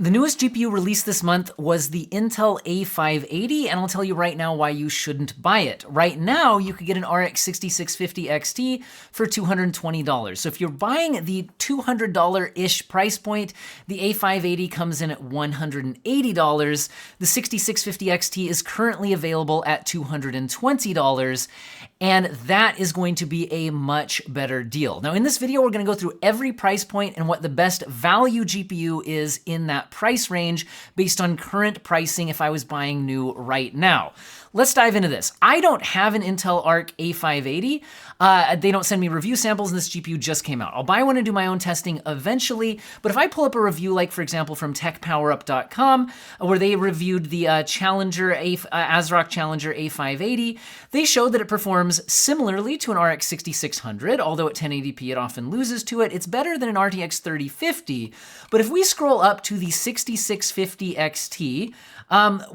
The newest GPU released this month was the Intel A580, and I'll tell you right now why you shouldn't buy it. Right now, you could get an RX 6650 XT for $220. So if you're buying the $200-ish price point, the A580 comes in at $180. The 6650 XT is currently available at $220. And that is going to be a much better deal. Now in this video, we're gonna go through every price point and what the best value GPU is in that price range based on current pricing if I was buying new right now. Let's dive into this. I don't have an Intel Arc A580. They don't send me review samples and this GPU just came out. I'll buy one and do my own testing eventually, but if I pull up a review like for example from techpowerup.com where they reviewed the ASRock Challenger A580, they showed that it performs similarly to an RX 6600, although at 1080p it often loses to it. It's better than an RTX 3050, but if we scroll up to the 6650 XT,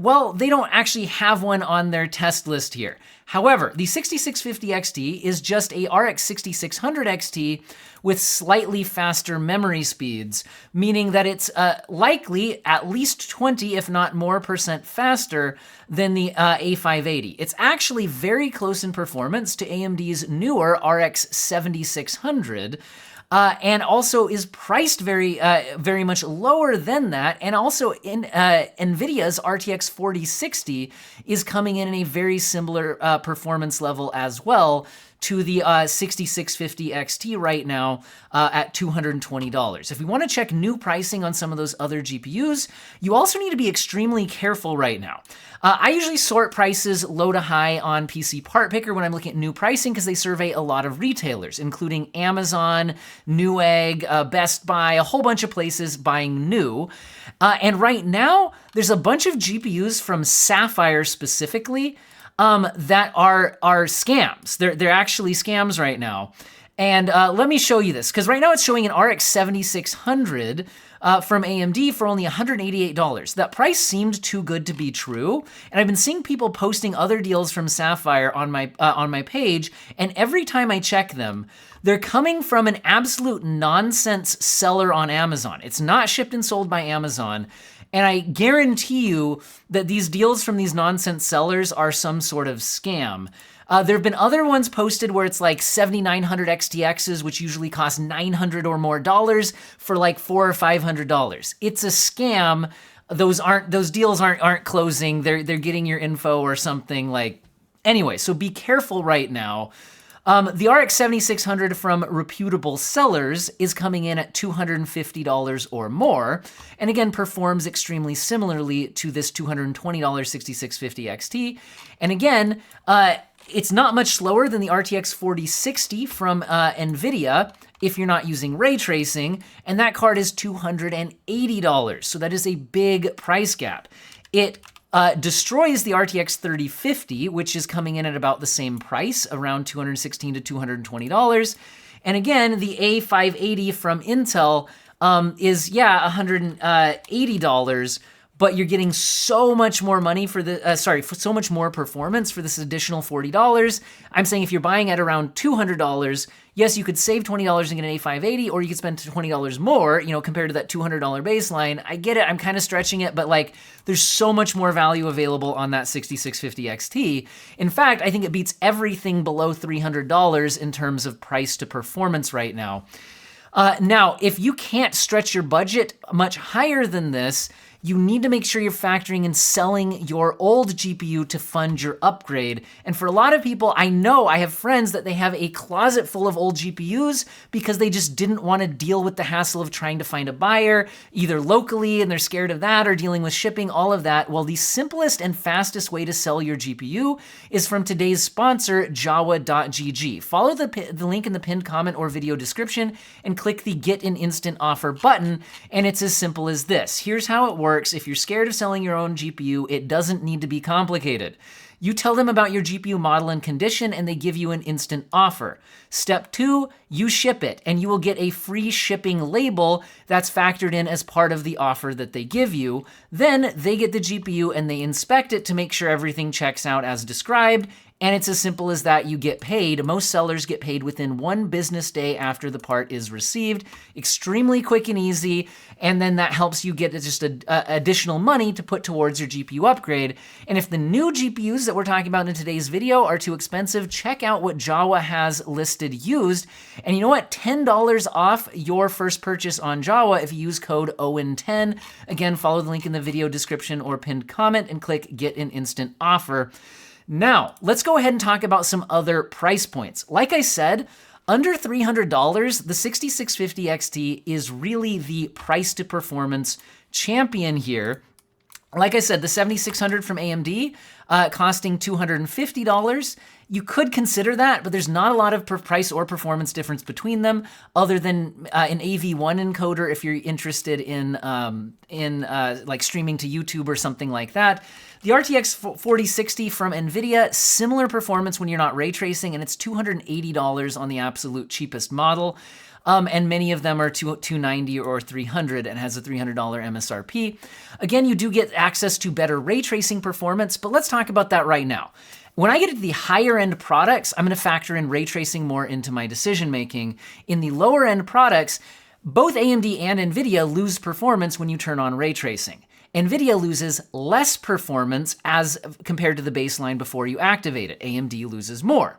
well, they don't actually have one on their test list here. However, the 6650 XT is just a RX 6600 XT with slightly faster memory speeds, meaning that it's likely at least 20, if not more % faster than the A580. It's actually very close in performance to AMD's newer RX 7600, and also is priced very much lower than that. And also Nvidia's RTX 4060 is coming in a very similar performance level as well to the 6650 XT right now at $220. If we want to check new pricing on some of those other GPUs, you also need to be extremely careful right now. I usually sort prices low to high on PC Part Picker when I'm looking at new pricing because they survey a lot of retailers, including Amazon, Newegg, Best Buy, a whole bunch of places buying new. And right now, there's a bunch of GPUs from Sapphire specifically that are scams. They're actually scams right now. And let me show you this, because right now it's showing an RX 7600 from AMD for only $188. That price seemed too good to be true, and I've been seeing people posting other deals from Sapphire on my page, and every time I check them, they're coming from an absolute nonsense seller on Amazon. It's not shipped and sold by Amazon. And I guarantee you that these deals from these nonsense sellers are some sort of scam. There have been other ones posted where it's like 7900 XTXs, which usually cost $900 or more for like $400 or $500. It's a scam. Those deals aren't closing. They're getting your info or something like. Anyway, so be careful right now. The RX 7600 from reputable sellers is coming in at $250 or more, and again performs extremely similarly to this $220 6650 XT. And again, it's not much slower than the RTX 4060 from Nvidia if you're not using ray tracing, and that card is $280. So that is a big price gap. It destroys the RTX 3050, which is coming in at about the same price, around $216 to $220. And again, the A580 from Intel is, yeah, $180, but you're getting so much more money for the, so much more performance for this additional $40. I'm saying if you're buying at around $200, yes, you could save $20 and get an A580, or you could spend $20 more, you know, compared to that $200 baseline. I get it, I'm kind of stretching it, but like, there's so much more value available on that 6650 XT. In fact, I think it beats everything below $300 in terms of price to performance right now. Now, if you can't stretch your budget much higher than this, you need to make sure you're factoring in selling your old GPU to fund your upgrade. And for a lot of people, I know I have friends that they have a closet full of old GPUs because they just didn't want to deal with the hassle of trying to find a buyer, either locally and they're scared of that, or dealing with shipping, all of that. Well, the simplest and fastest way to sell your GPU is from today's sponsor, Jawa.gg. Follow the link in the pinned comment or video description and click the Get an Instant Offer button, and it's as simple as this. Here's how it works. If you're scared of selling your own GPU, it doesn't need to be complicated. You tell them about your GPU model and condition, and they give you an instant offer. Step 2, you ship it, and you will get a free shipping label that's factored in as part of the offer that they give you. Then they get the GPU and they inspect it to make sure everything checks out as described, and it's as simple as that. You get paid. Most sellers get paid within 1 business day after the part is received. Extremely quick and easy, and then that helps you get just additional money to put towards your GPU upgrade. And if the new GPUs that we're talking about in today's video are too expensive, check out what Jawa has listed used. And you know what? $10 off your first purchase on Jawa if you use code OWEN10. Again, follow the link in the video description or pinned comment and click Get an Instant Offer. Now, let's go ahead and talk about some other price points. Like I said, under $300, the 6650 XT is really the price to performance champion here. Like I said, the 7600 from AMD costing $250. You could consider that, but there's not a lot of price or performance difference between them, other than an AV1 encoder if you're interested in like streaming to YouTube or something like that. The RTX 4060 from Nvidia, similar performance when you're not ray tracing, and it's $280 on the absolute cheapest model. And many of them are $290 or $300 and has a $300 MSRP. Again, you do get access to better ray tracing performance, but let's talk about that right now. When I get to the higher end products, I'm gonna factor in ray tracing more into my decision making. In the lower end products, both AMD and Nvidia lose performance when you turn on ray tracing. Nvidia loses less performance as compared to the baseline before you activate it. AMD loses more.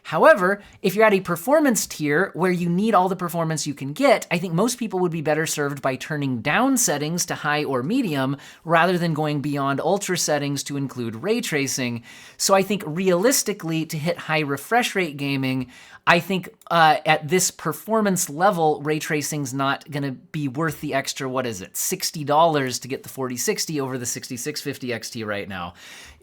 However, if you're at a performance tier where you need all the performance you can get, I think most people would be better served by turning down settings to high or medium rather than going beyond ultra settings to include ray tracing. So I think realistically, to hit high refresh rate gaming, I think at this performance level, ray tracing's not gonna be worth the extra, what is it, $60 to get the 4060 over the 6650 XT right now.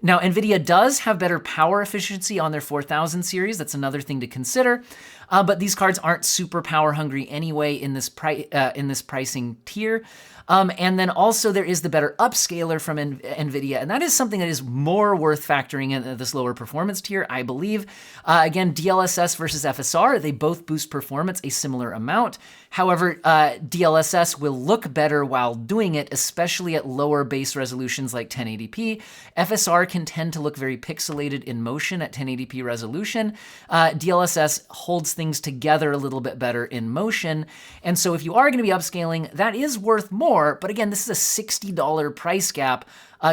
Now, Nvidia does have better power efficiency on their 4000 series. That's another thing to consider. But these cards aren't super power hungry anyway in this pricing tier. And then also there is the better upscaler from Nvidia, and that is something that is more worth factoring in this lower performance tier, I believe. Again, DLSS versus FSR, they both boost performance a similar amount. However, DLSS will look better while doing it, especially at lower base resolutions like 1080p. FSR can tend to look very pixelated in motion at 1080p resolution. DLSS holds things together a little bit better in motion. And so if you are gonna be upscaling, that is worth more. But again, this is a $60 price gap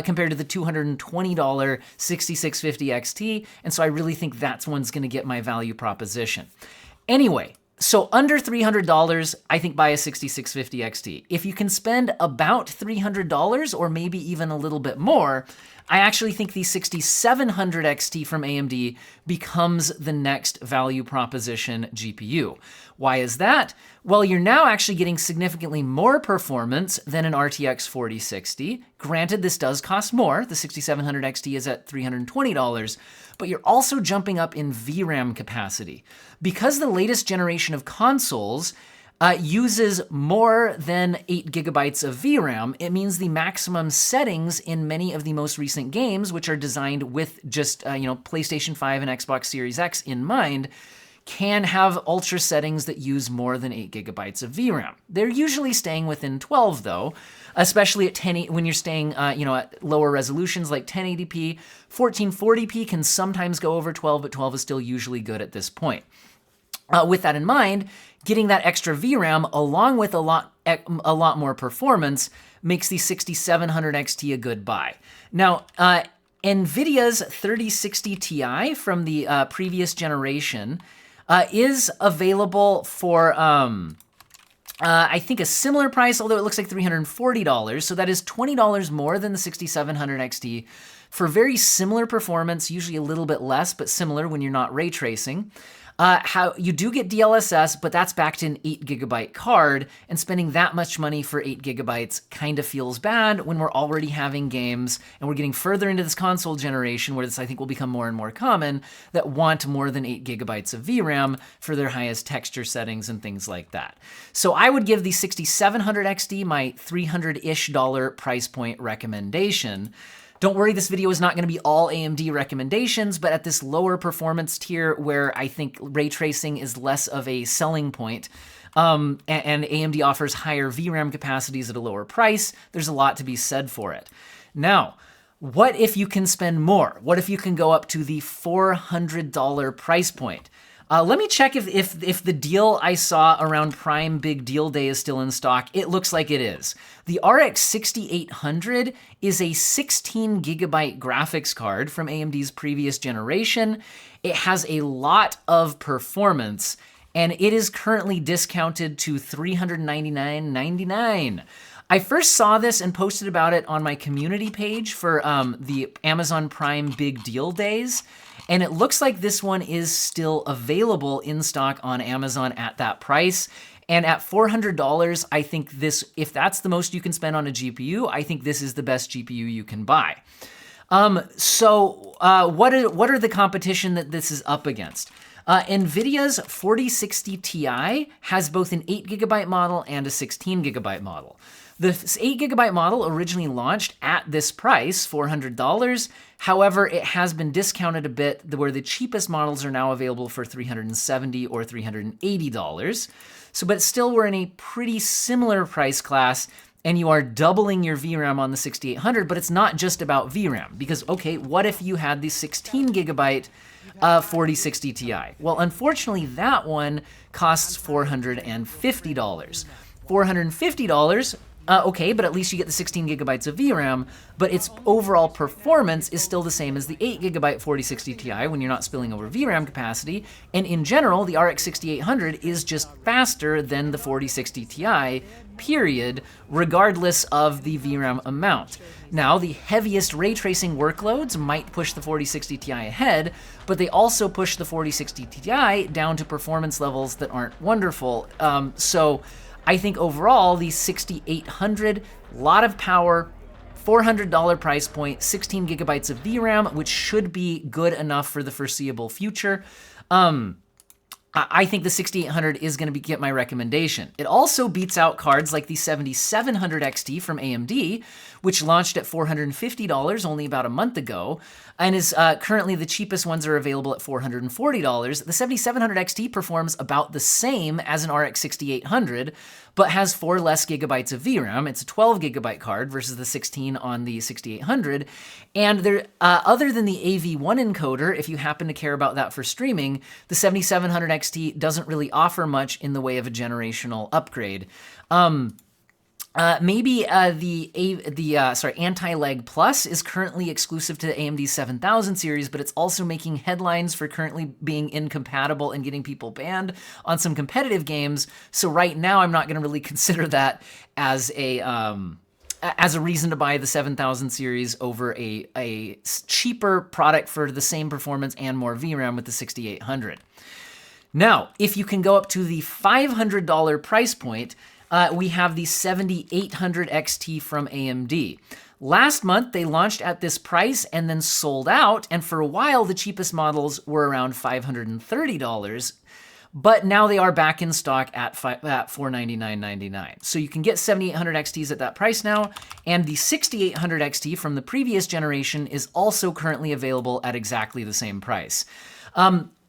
compared to the $220 6650 XT. And so I really think that's one's gonna get my value proposition. Anyway, so under $300, I think buy a 6650 XT. If you can spend about $300 or maybe even a little bit more, I actually think the 6700 XT from AMD becomes the next value proposition GPU. Why is that? Well, you're now actually getting significantly more performance than an RTX 4060. Granted, this does cost more. The 6700 XT is at $320, but you're also jumping up in VRAM capacity. Because the latest generation of consoles uses more than 8 gigabytes of VRAM, it means the maximum settings in many of the most recent games, which are designed with just PlayStation 5 and Xbox Series X in mind, can have ultra settings that use more than 8 gigabytes of VRAM. They're usually staying within 12 though, especially at when you're staying at lower resolutions like 1080p. 1440p can sometimes go over 12, but 12 is still usually good at this point. With that in mind, getting that extra VRAM along with a lot more performance makes the 6700 XT a good buy. Now, Nvidia's 3060 Ti from the previous generation is available for, I think, a similar price, although it looks like $340. So that is $20 more than the 6700 XT for very similar performance, usually a little bit less, but similar when you're not ray tracing. How you do get DLSS, but that's backed in 8 gigabyte card, and spending that much money for 8 gigabytes kind of feels bad when we're already having games and we're getting further into this console generation where this I think will become more and more common that want more than 8 gigabytes of VRAM for their highest texture settings and things like that. So I would give the 6700 XT my $300-ish price point recommendation. Don't worry, this video is not going to be all AMD recommendations, but at this lower performance tier where I think ray tracing is less of a selling point, and AMD offers higher VRAM capacities at a lower price, there's a lot to be said for it. Now, What if you can spend more? What if you can go up to the $400 price point? Let me check if the deal I saw around Prime Big Deal Day is still in stock. It looks like it is. The RX 6800 is a 16 gigabyte graphics card from AMD's previous generation. It has a lot of performance, and it is currently discounted to $399.99. I first saw this and posted about it on my community page for the Amazon Prime Big Deal Days. And it looks like this one is still available in stock on Amazon at that price. And at $400, I think this, if that's the most you can spend on a GPU, I think this is the best GPU you can buy. What are the competition that this is up against? Nvidia's 4060 Ti has both an 8 gigabyte model and a 16 gigabyte model. The 8 gigabyte model originally launched at this price, $400. However, it has been discounted a bit, where the cheapest models are now available for $370 or $380. But still, we're in a pretty similar price class, and you are doubling your VRAM on the 6800, but it's not just about VRAM, because, okay, what if you had the 16 gigabyte 4060 Ti? Well, unfortunately, that one costs $450. $450, okay, but at least you get the 16 gigabytes of VRAM, but its overall performance is still the same as the 8 gigabyte 4060 Ti when you're not spilling over VRAM capacity, and in general, the RX 6800 is just faster than the 4060 Ti, period, regardless of the VRAM amount. Now, the heaviest ray tracing workloads might push the 4060 Ti ahead, but they also push the 4060 Ti down to performance levels that aren't wonderful. So I think overall, the 6800, lot of power, $400 price point, 16 gigabytes of VRAM, which should be good enough for the foreseeable future. I think the 6800 is going to get my recommendation. It also beats out cards like the 7700 XT from AMD, which launched at $450 only about a month ago, and is currently the cheapest ones are available at $440. The 7700 XT performs about the same as an RX 6800, but has 4 less gigabytes of VRAM. It's a 12 gigabyte card versus the 16 on the 6800. And there, other than the AV1 encoder, if you happen to care about that for streaming, the 7700 XT doesn't really offer much in the way of a generational upgrade. Maybe the Anti-Lag Plus is currently exclusive to the AMD 7000 series, but it's also making headlines for currently being incompatible and getting people banned on some competitive games. So right now, I'm not going to really consider that as a reason to buy the 7000 series over a cheaper product for the same performance and more VRAM with the 6800. Now, if you can go up to the $500 price point, we have the 7800 XT from AMD. Last month, they launched at this price and then sold out, and for a while, the cheapest models were around $530, but now they are back in stock at $499.99. So you can get 7800 XTs at that price now, and the 6800 XT from the previous generation is also currently available at exactly the same price.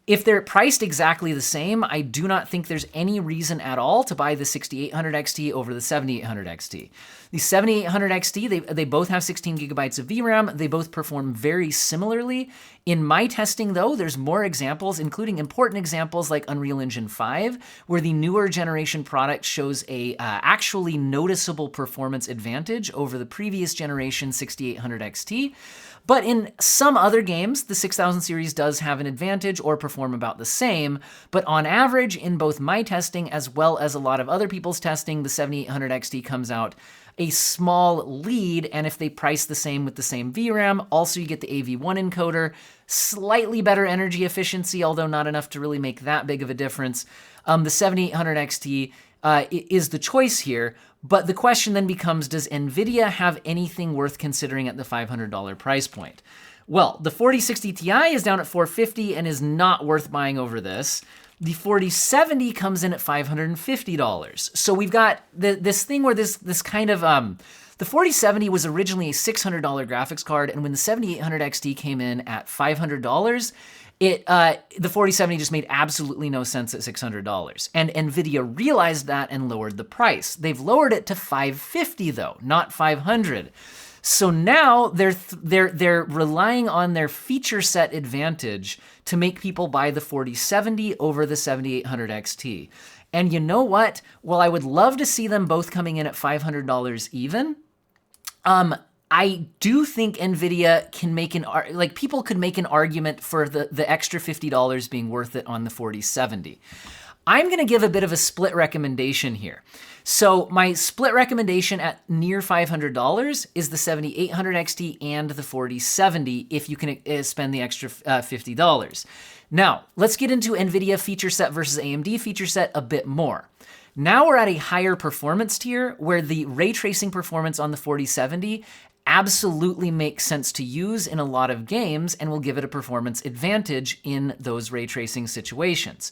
If they're priced exactly the same, I do not think there's any reason at all to buy the 6800 XT over the 7800 XT. The 7800 XT, they both have 16 gigabytes of VRAM. They both perform very similarly. In my testing, though, there's more examples, including important examples like Unreal Engine 5, where the newer generation product shows a actually noticeable performance advantage over the previous generation 6800 XT. But in some other games, the 6000 series does have an advantage or perform about the same. But on average, in both my testing as well as a lot of other people's testing, the 7800 XT comes out a small lead, and if they price the same with the same VRAM, also you get the AV1 encoder, slightly better energy efficiency, although not enough to really make that big of a difference. The 7800 XT is the choice here, but the question then becomes, does Nvidia have anything worth considering at the $500 price point? Well, the 4060 Ti is down at $450 and is not worth buying over this. The 4070 comes in at $550. So we've got this thing where this kind of, the 4070 was originally a $600 graphics card, and when the 7800 XT came in at $500, the 4070 just made absolutely no sense at $600. And Nvidia realized that and lowered the price. They've lowered it to $550 though, not $500. So now they're relying on their feature set advantage to make people buy the 4070 over the 7800 XT. And you know what? While I would love to see them both coming in at $500 even, I do think Nvidia can make people could make an argument for the extra $50 being worth it on the 4070. I'm going to give a bit of a split recommendation here. So my split recommendation at near $500 is the 7800 XT and the 4070 if you can spend the extra $50. Now, let's get into Nvidia feature set versus AMD feature set a bit more. Now we're at a higher performance tier where the ray tracing performance on the 4070 absolutely makes sense to use in a lot of games and will give it a performance advantage in those ray tracing situations.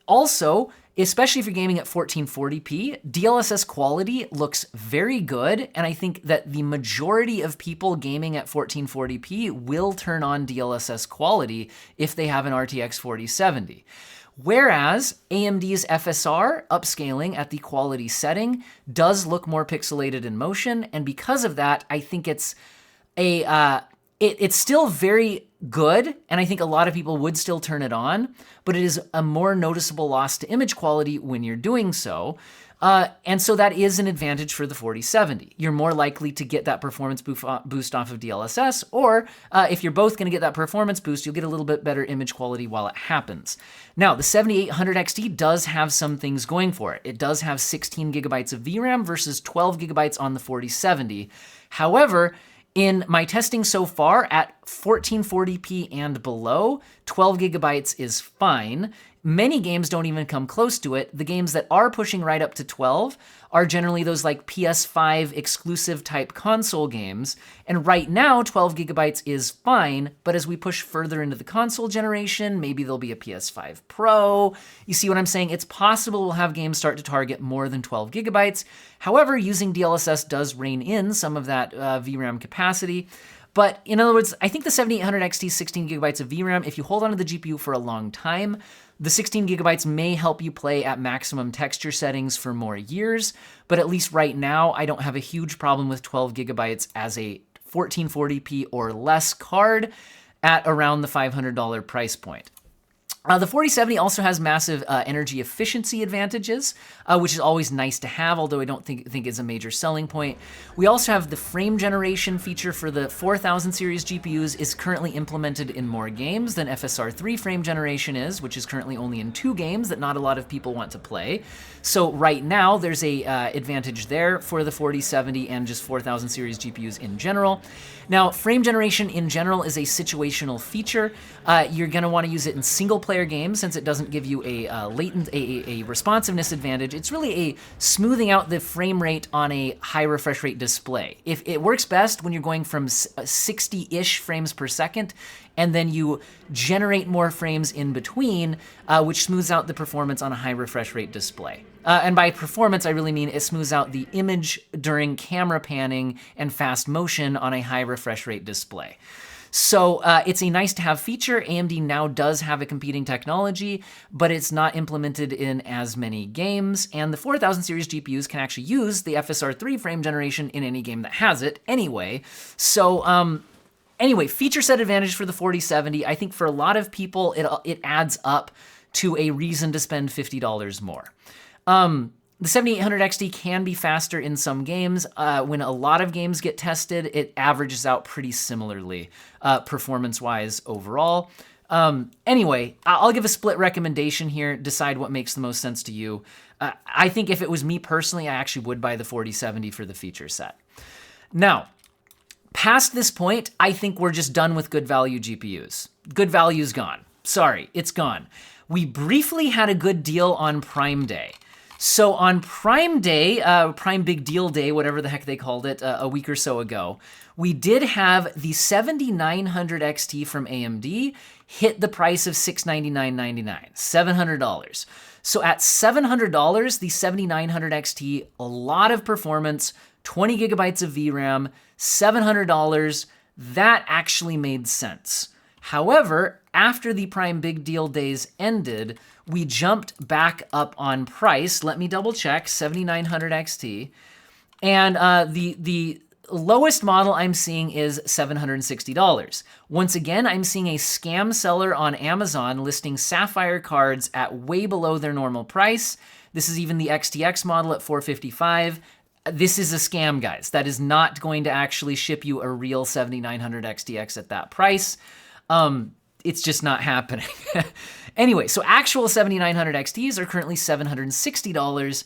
Also, especially if you're gaming at 1440p, DLSS quality looks very good, and I think that the majority of people gaming at 1440p will turn on DLSS quality if they have an RTX 4070. Whereas AMD's FSR upscaling at the quality setting does look more pixelated in motion, and because of that, I think it's it's still very good, and I think a lot of people would still turn it on, but it is a more noticeable loss to image quality when you're doing so. And so that is an advantage for the 4070. You're more likely to get that performance boost off of DLSS, or if you're both going to get that performance boost, you'll get a little bit better image quality while it happens. Now, the 7800 XT does have some things going for it. It does have 16 gigabytes of VRAM versus 12 gigabytes on the 4070. However, in my testing so far at 1440p and below, 12 gigabytes is fine. Many games don't even come close to it. The games that are pushing right up to 12 are generally those like PS5 exclusive type console games. And right now, 12 gigabytes is fine, but as we push further into the console generation, maybe there'll be a PS5 Pro. You see what I'm saying? It's possible we'll have games start to target more than 12 gigabytes. However, using DLSS does rein in some of that VRAM capacity. But in other words, I think the 7800 XT 16 gigabytes of VRAM, if you hold onto the GPU for a long time, the 16 gigabytes may help you play at maximum texture settings for more years, but at least right now, I don't have a huge problem with 12 gigabytes as a 1440p or less card at around the $500 price point. The 4070 also has massive energy efficiency advantages, which is always nice to have, although I don't think it's a major selling point. We also have the frame generation feature for the 4000 series GPUs is currently implemented in more games than FSR3 frame generation is, which is currently only in 2 games that not a lot of people want to play. So right now, there's a advantage there for the 4070 and just 4000 series GPUs in general. Now, frame generation in general is a situational feature. You're going to want to use it in single-player games since it doesn't give you a responsiveness advantage. It's really a smoothing out the frame rate on a high refresh rate display. If it works best when you're going from 60-ish frames per second, and then you generate more frames in between, which smooths out the performance on a high refresh rate display. And by performance, I really mean it smooths out the image during camera panning and fast motion on a high refresh rate display. So it's a nice to have feature. AMD now does have a competing technology, but it's not implemented in as many games. And the 4000 series GPUs can actually use the FSR3 frame generation in any game that has it anyway. So anyway, feature set advantage for the 4070. I think for a lot of people, it adds up to a reason to spend $50 more. The 7800 XT can be faster in some games. When a lot of games get tested, it averages out pretty similarly, performance-wise overall. Anyway, I'll give a split recommendation here, decide what makes the most sense to you. I think if it was me personally, I actually would buy the 4070 for the feature set. Now, past this point, I think we're just done with good value GPUs. Good value's gone. Sorry, it's gone. We briefly had a good deal on Prime Day. So on Prime Day, Prime Big Deal Day, whatever the heck they called it a week or so ago, we did have the 7900 XT from AMD hit the price of $699.99, $700. So at $700, the 7900 XT, a lot of performance, 20 gigabytes of VRAM, $700, that actually made sense. However, after the Prime Big Deal days ended, we jumped back up on price. Let me double check, 7900 XT. And the lowest model I'm seeing is $760. Once again, I'm seeing a scam seller on Amazon listing Sapphire cards at way below their normal price. This is even the XTX model at $455. This is a scam, guys. That is not going to actually ship you a real 7900 XTX at that price. It's just not happening. Anyway, so actual 7900 XTs are currently $760,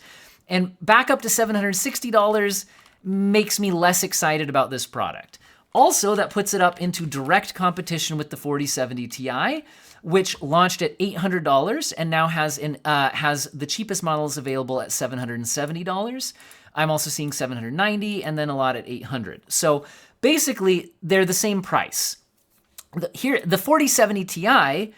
and back up to $760 makes me less excited about this product. Also, that puts it up into direct competition with the 4070 Ti, which launched at $800 and now has the cheapest models available at $770. I'm also seeing $790 and then a lot at $800. So basically, they're the same price. Here, the 4070 Ti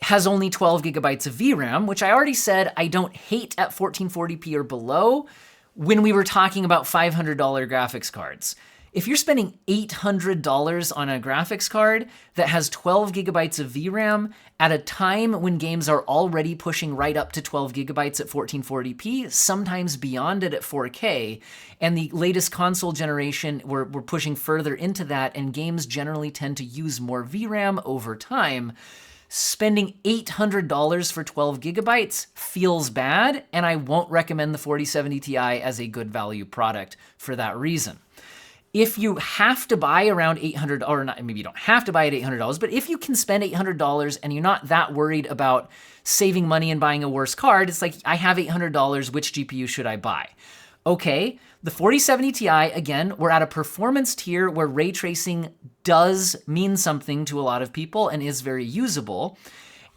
has only 12 gigabytes of VRAM, which I already said I don't hate at 1440p or below when we were talking about $500 graphics cards. If you're spending $800 on a graphics card that has 12 gigabytes of VRAM at a time when games are already pushing right up to 12 gigabytes at 1440p, sometimes beyond it at 4K, and the latest console generation, we're pushing further into that, and games generally tend to use more VRAM over time, spending $800 for 12 gigabytes feels bad, and I won't recommend the 4070 Ti as a good value product for that reason. If you have to buy around $800, or not, maybe you don't have to buy at $800, but if you can spend $800 and you're not that worried about saving money and buying a worse card, it's like, I have $800, which GPU should I buy? Okay, the 4070 Ti, again, we're at a performance tier where ray tracing does mean something to a lot of people and is very usable.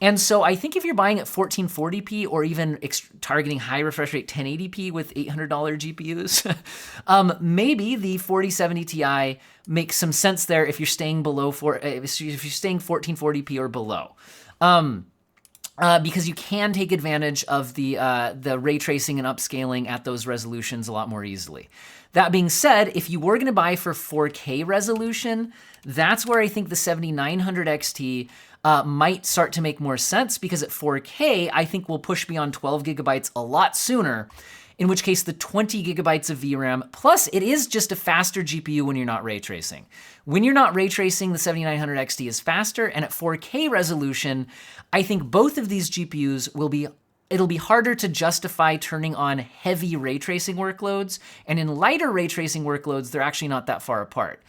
And so I think if you're buying at 1440p or even targeting high refresh rate 1080p with $800 GPUs, maybe the 4070 Ti makes some sense there if you're staying below if you're staying 1440p or below. Because you can take advantage of the ray tracing and upscaling at those resolutions a lot more easily. That being said, if you were going to buy for 4K resolution, that's where I think the 7900 XT might start to make more sense, because at 4K, I think we'll push beyond 12 gigabytes a lot sooner, in which case the 20 gigabytes of VRAM, plus it is just a faster GPU when you're not ray tracing. When you're not ray tracing, the 7900 XT is faster, and at 4K resolution, I think both of these GPUs it'll be harder to justify turning on heavy ray tracing workloads, and in lighter ray tracing workloads, they're actually not that far apart.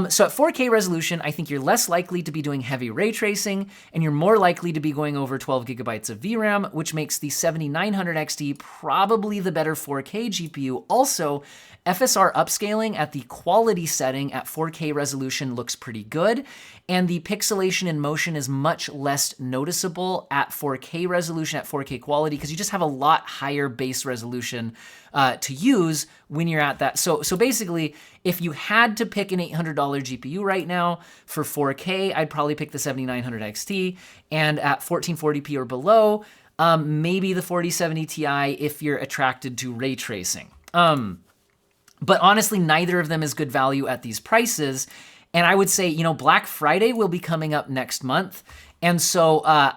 So at 4K resolution, I think you're less likely to be doing heavy ray tracing, and you're more likely to be going over 12 gigabytes of VRAM, which makes the 7900 XT probably the better 4K GPU. Also, FSR upscaling at the quality setting at 4K resolution looks pretty good, and the pixelation in motion is much less noticeable at 4K resolution, at 4K quality, because you just have a lot higher base resolution to use when you're at that. So basically, if you had to pick an $800 GPU right now for 4K, I'd probably pick the 7900 XT, and at 1440p or below, maybe the 4070 Ti if you're attracted to ray tracing. But honestly, neither of them is good value at these prices. And I would say, Black Friday will be coming up next month. And so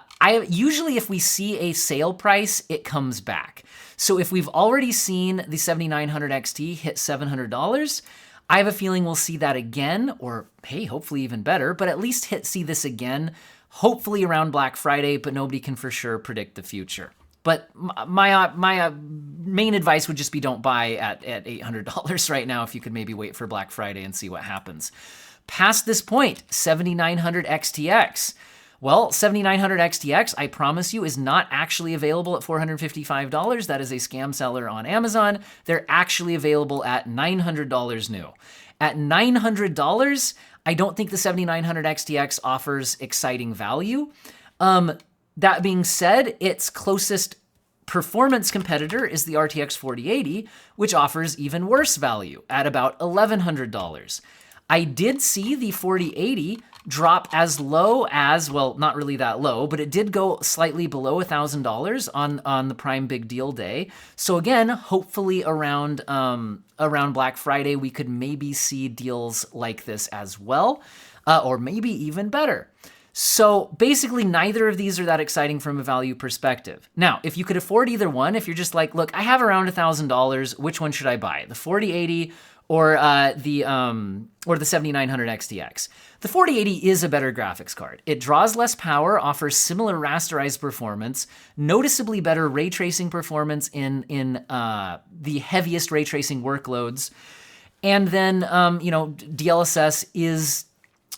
usually if we see a sale price, it comes back. So if we've already seen the 7900 XT hit $700, I have a feeling we'll see that again, or hey, hopefully even better, but at least see this again, hopefully around Black Friday, but nobody can for sure predict the future. But my main advice would just be don't buy at $800 right now, if you could maybe wait for Black Friday and see what happens. Past this point, 7900 XTX. Well, 7900 XTX, I promise you, is not actually available at $455. That is a scam seller on Amazon. They're actually available at $900 new. At $900, I don't think the 7900 XTX offers exciting value. That being said, its closest performance competitor is the RTX 4080, which offers even worse value at about $1,100. I did see the 4080 drop as low as, well, not really that low, but it did go slightly below $1,000 on the Prime Big Deal Day. So again, hopefully around Black Friday, we could maybe see deals like this as well, or maybe even better. So basically, neither of these are that exciting from a value perspective. Now, if you could afford either one, if you're just like, look, I have around $1,000, which one should I buy? The 4080 or the 7900 XTX. The 4080 is a better graphics card. It draws less power, offers similar rasterized performance, noticeably better ray tracing performance in the heaviest ray tracing workloads, and then DLSS is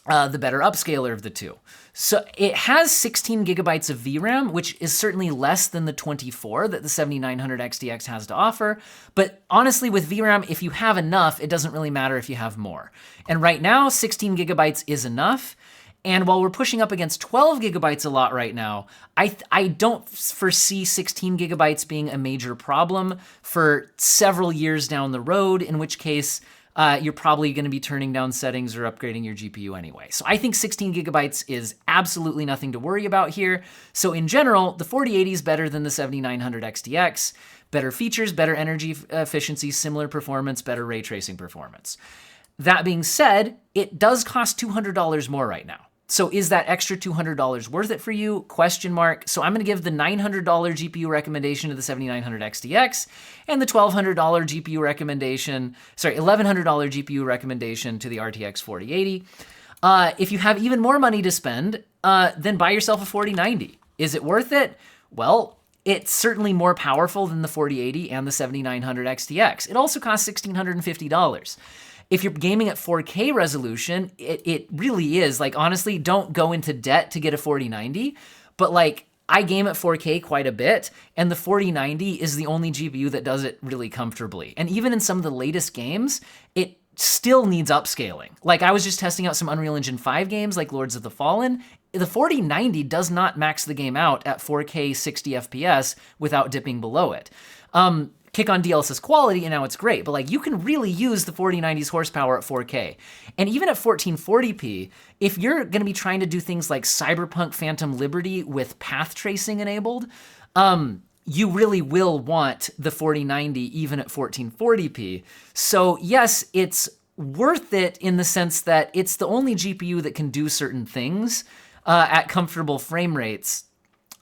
the better upscaler of the two. So it has 16 gigabytes of VRAM, which is certainly less than the 24 that the 7900 XTX has to offer. But honestly, with VRAM, if you have enough, it doesn't really matter if you have more. And right now, 16 gigabytes is enough. And while we're pushing up against 12 gigabytes a lot right now, I don't foresee 16 gigabytes being a major problem for several years down the road, in which case you're probably going to be turning down settings or upgrading your GPU anyway. So I think 16 gigabytes is absolutely nothing to worry about here. So in general, the 4080 is better than the 7900 XTX. Better features, better energy efficiency, similar performance, better ray tracing performance. That being said, it does cost $200 more right now. So is that extra $200 worth it for you? Question mark. So I'm going to give the $900 GPU recommendation to the 7900 XTX and the $1,200 GPU recommendation, $1,100 GPU recommendation to the RTX 4080. If you have even more money to spend, then buy yourself a 4090. Is it worth it? Well, it's certainly more powerful than the 4080 and the 7900 XTX. It also costs $1,650. If you're gaming at 4K resolution, it really is, like, honestly, don't go into debt to get a 4090, but like, I game at 4K quite a bit, and the 4090 is the only GPU that does it really comfortably. And even in some of the latest games, it still needs upscaling. Like, I was just testing out some Unreal Engine 5 games like Lords of the Fallen. The 4090 does not max the game out at 4K 60 FPS without dipping below it. Kick on DLSS quality, and now it's great, but like, you can really use the 4090's horsepower at 4K. And even at 1440p, if you're gonna be trying to do things like Cyberpunk Phantom Liberty with path tracing enabled, you really will want the 4090 even at 1440p. So yes, it's worth it in the sense that it's the only GPU that can do certain things at comfortable frame rates.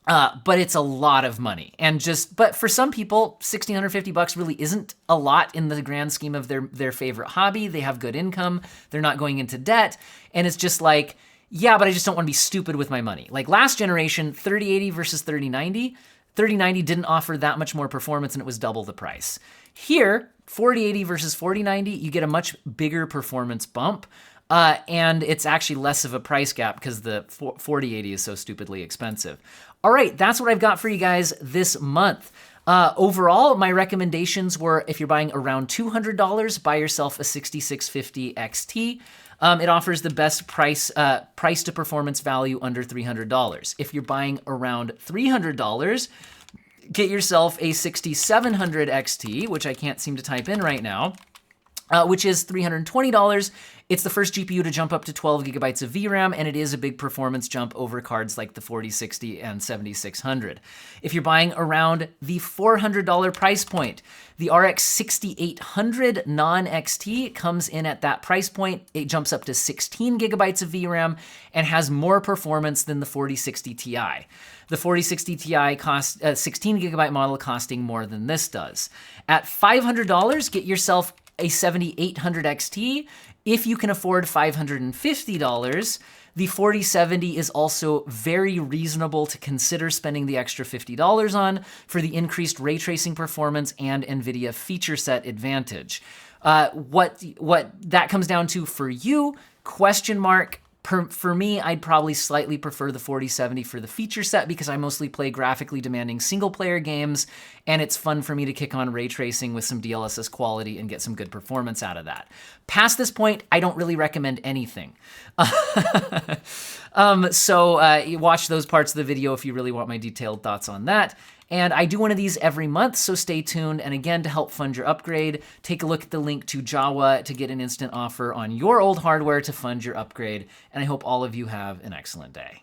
But it's a lot of money, but for some people, $1,650 really isn't a lot in the grand scheme of their favorite hobby. They have good income, they're not going into debt, and it's just like, yeah, but I just don't want to be stupid with my money. Like last generation, 3080 versus 3090, 3090 didn't offer that much more performance and it was double the price. Here, 4080 versus 4090, you get a much bigger performance bump. And it's actually less of a price gap because the 4080 is so stupidly expensive. All right, that's what I've got for you guys this month. Overall, my recommendations were, if you're buying around $200, buy yourself a 6650 XT. It offers the best price to performance value under $300. If you're buying around $300, get yourself a 6700 XT, which I can't seem to type in right now, which is $320. It's the first GPU to jump up to 12 gigabytes of VRAM, and it is a big performance jump over cards like the 4060 and 7600. If you're buying around the $400 price point, the RX 6800 non-XT comes in at that price point. It jumps up to 16 gigabytes of VRAM and has more performance than the 4060 Ti. The 4060 Ti costs a 16 gigabyte model costing more than this does. At $500, get yourself a 7800 XT. If you can afford $550, the 4070 is also very reasonable to consider spending the extra $50 on for the increased ray tracing performance and Nvidia feature set advantage. What that comes down to for you, question mark. For me, I'd probably slightly prefer the 4070 for the feature set because I mostly play graphically demanding single-player games, and it's fun for me to kick on ray tracing with some DLSS quality and get some good performance out of that. Past this point, I don't really recommend anything. You watch those parts of the video if you really want my detailed thoughts on that. And I do one of these every month, so stay tuned. And again, to help fund your upgrade, take a look at the link to Jawa to get an instant offer on your old hardware to fund your upgrade. And I hope all of you have an excellent day.